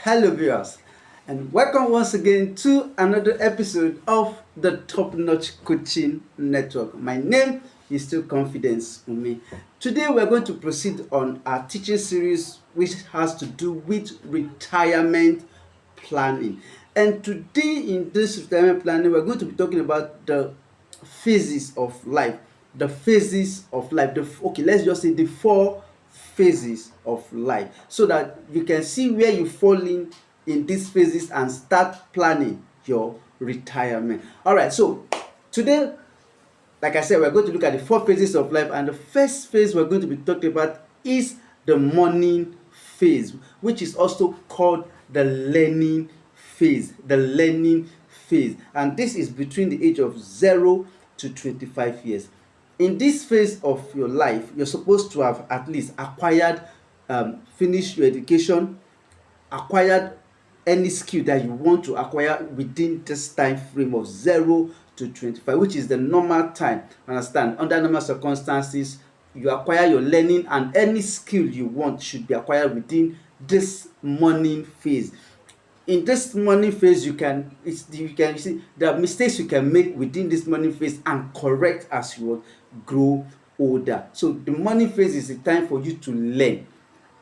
Hello, viewers, and welcome once again to another episode of the Top Notch Coaching Network. My name is still Confidence Umi. Today, we're going to proceed on our teaching series, which has to do with retirement planning. And today, in this retirement planning, we're going to be talking about the phases of life. The phases of life. Okay, let's just say the four phases of life so that you can see where you fall in these phases and start planning your retirement. All right, so today, like I said, we're going to look at the four phases of life, and the first phase we're going to be talking about is the morning phase, which is also called the learning phase. The learning phase, and this is between the age of 0 to 25 years. In this phase of your life, you're supposed to have at least acquired, finished your education, acquired any skill that you want to acquire within this time frame of 0 to 25, which is the normal time. Understand? Under normal circumstances, you acquire your learning, and any skill you want should be acquired within this morning phase. In this morning phase, you can see the mistakes you can make within this morning phase and correct as you grow older. So the morning phase is the time for you to learn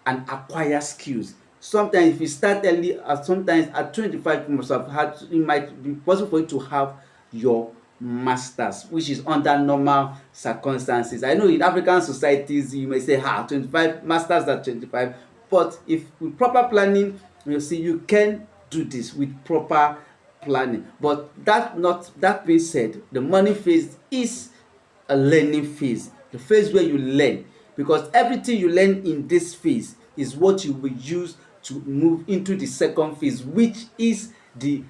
and acquire skills. Sometimes if you start early, sometimes at 25 you must have had, it might be possible for you to have your masters, which is under normal circumstances. I know in African societies you may say 25 masters at 25, but if with proper planning, you see, you can do this with proper planning. But that being said, the money phase is a learning phase, the phase where you learn, because everything you learn in this phase is what you will use to move into the second phase, which is the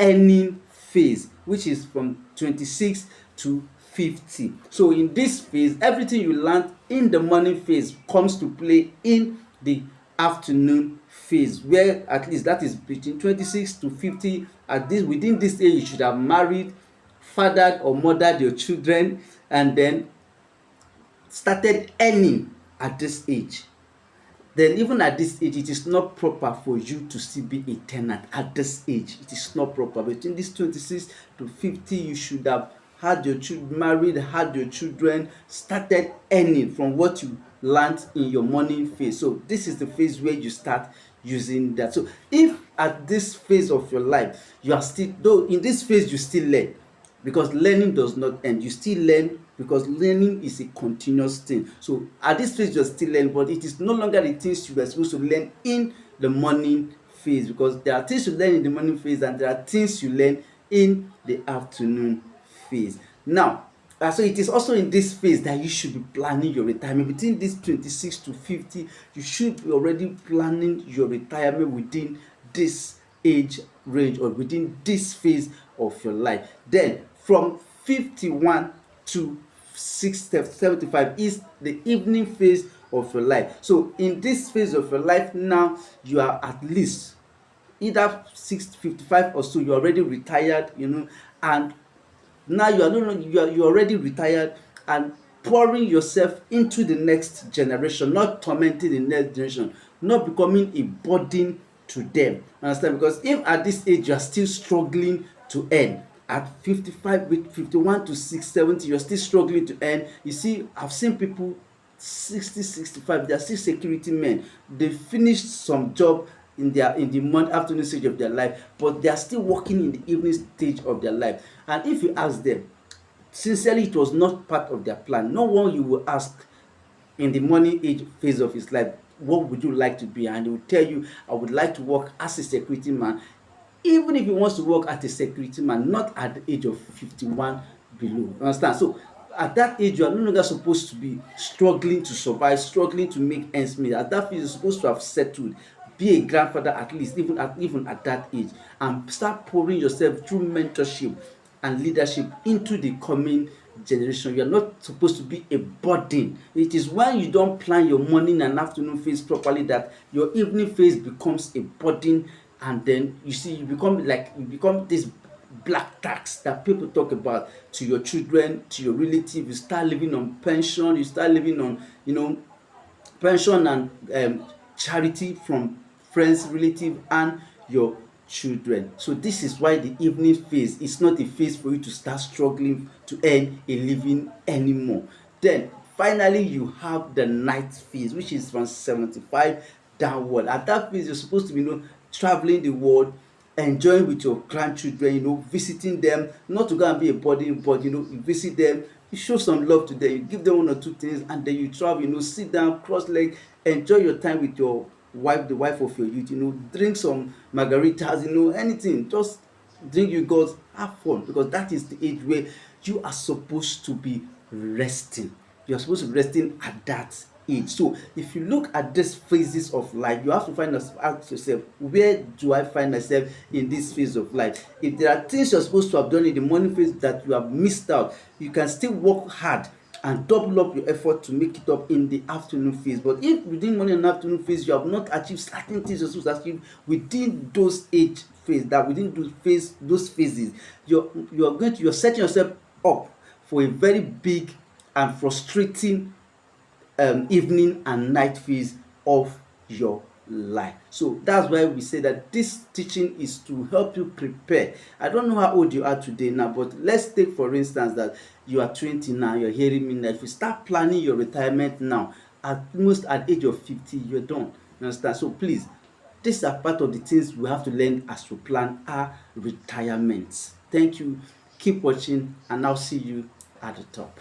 earning phase, which is from 26 to 50. So in this phase, everything you learn in the morning phase comes to play in the afternoon phase, where at least that is between 26 to 50. At this, within this age, you should have married, fathered or mothered your children, and then started earning at this age. Then even at this age, it is not proper for you to still be a tenant at this age. It is not proper. Between this 26 to 50, you should have had your children, married, had your children, started earning from what you learned in your morning phase. So this is the phase where you start using that. So if at this phase of your life you are still, though in this phase you still learn, because learning does not end. You still learn, because learning is a continuous thing. So at this phase you're still learning, but it is no longer the things you were supposed to learn in the morning phase, because there are things you learn in the morning phase and there are things you learn in the afternoon phase. Now, so it is also in this phase that you should be planning your retirement. Between this 26 to 50, you should be already planning your retirement within this age range or within this phase of your life. Then from 51 to 75 is the evening phase of your life. So in this phase of your life now, you are at least either 55 or so, you're already retired, and now you are no longer, you're already retired and pouring yourself into the next generation, not tormenting the next generation, not becoming a burden to them. Understand? Because if at this age you are still struggling to earn, at 55, with 51 to 70, you're still struggling to earn. You see, I've seen people 60, 65, they are still security men. They finished some job in the afternoon stage of their life, but they are still working in the evening stage of their life. And if you ask them, sincerely, it was not part of their plan. No one you will ask in the morning age phase of his life, what would you like to be? And he will tell you, I would like to work as a security man. Even if he wants to work as a security man, not at the age of 51 below. Understand? So at that age, you are no longer supposed to be struggling to survive, struggling to make ends meet. At that age, you're supposed to have settled, be a grandfather at least, even at that age, and start pouring yourself through mentorship and leadership into the coming generation. You are not supposed to be a burden. It is when you don't plan your morning and afternoon phase properly that your evening phase becomes a burden, and then you see you become this black tax that people talk about to your children, to your relatives. You start living on pension, you start living on pension and charity from friends, relatives, and your children. So this is why the evening phase is not a phase for you to start struggling to earn a living anymore. Then finally you have the night phase, which is from 75 downward. At that phase you're supposed to be, traveling the world, enjoying with your grandchildren, visiting them, not to go and be a burden, but you visit them, you show some love to them, you give them one or two things, and then you travel, sit down, cross leg, enjoy your time with your wife, the wife of your youth, drink some margaritas, anything, just drink you guys, have fun, because that is the age where you are supposed to be resting. You are supposed to be resting at that age. So if you look at these phases of life, you have to ask yourself, where do I find myself in this phase of life? If there are things you're supposed to have done in the morning phase that you have missed out, you can still work hard and double up your effort to make it up in the afternoon phase. But if within morning and afternoon phase you have not achieved certain things you're supposed to achieve within those age phase, that within those phases, you're setting yourself up for a very big and frustrating evening and night phase of your life. So that's why we say that this teaching is to help you prepare. I don't know how old you are today now, but let's take for instance that you are 20 now, you're hearing me now. If you start planning your retirement now, at age of 50 you're done. You understand? So please, these are part of the things we have to learn as we plan our retirement. Thank you, keep watching, and I'll see you at the top.